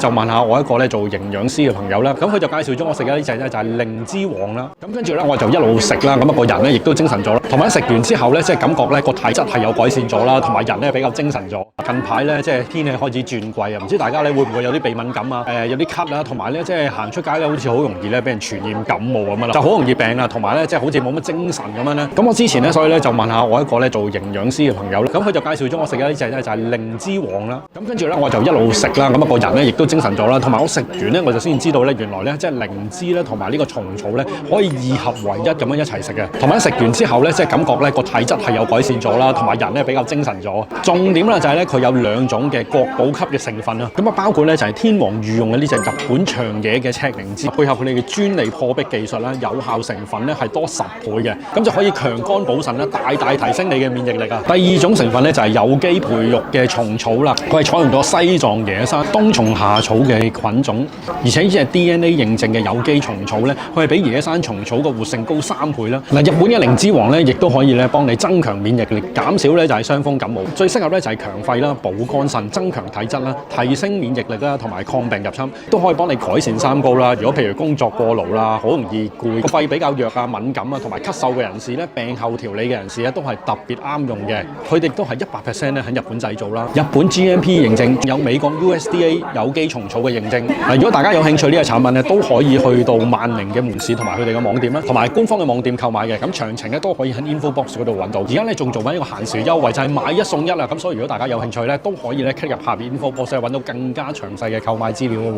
就問下我一個咧做營養師嘅朋友啦，咁佢就介紹咗我食嘅呢隻咧就係靈芝王啦。咁跟住咧我就一路食啦，咁個人咧亦都精神咗啦，同埋食完之後咧即係感覺咧個體質係有改善咗啦，同埋人咧比較精神咗。近排咧即係天氣開始轉季啊，唔知大家咧會唔會有啲鼻敏感啊？有啲咳啊，同埋咧即係行出街咧好似好容易咧俾人傳染感冒咁樣啦，就好容易病啊，同埋咧即係好似冇乜精神咁樣咧。咁我之前咧所以咧就問下我一個咧做營養師嘅朋友啦，咁佢就介紹咗我食嘅呢隻咧就係靈芝王啦。咁跟住咧我就一路食啦，咁個人咧亦都精神咗啦，同埋我食完咧我就先知道咧原來咧即係靈芝咧同埋呢個蟲草咧可以二合為一咁樣一齊食嘅，同埋食完之後咧即係感覺咧個體質係有改善咗啦，同埋人咧比較精神咗。重點啦就係咧佢有2種嘅國寶級嘅成分啦，咁啊包括咧就係天王御用嘅呢隻日本長野嘅赤靈芝，配合佢哋嘅專利破壁技術啦，有效成分咧係多10倍嘅，咁就可以強肝補腎啦，大大提升你嘅免疫力啊。第2種成分咧就係有機培育嘅蟲草啦，佢係採用咗西藏野山冬蟲夏草嘅菌種，而且呢隻 DNA 認證嘅有機蟲草咧，佢係比野山蟲草嘅活性高3倍啦。嗱，日本嘅靈芝王咧，亦都可以咧幫你增強免疫力，減少咧就係傷風感冒。最適合咧就係強肺啦、補肝腎、增強體質啦、提升免疫力啦，同埋抗病入侵，都可以幫你改善三高啦。如果譬如工作過勞啦，好容易攰，個肺比較弱啊、敏感啊，同埋咳嗽嘅人士咧，病後調理嘅人士咧，都係特別啱用嘅。佢哋都係100%咧喺日本製造啦，日本 GMP 認證，有美國 USDA 有機蟲草嘅認證。嗱，如果大家有興趣呢個產品咧，都可以去到萬寧嘅門市同埋佢哋嘅網店啦，同埋官方嘅網店購買嘅。咁詳情咧都可以喺 info box 嗰度揾到。而家咧仲做緊一個限時優惠，就係買1送1啦。咁所以如果大家有興趣咧，都可以咧 click 入下邊 info box 揾到更加詳細嘅購買資料嘅喎。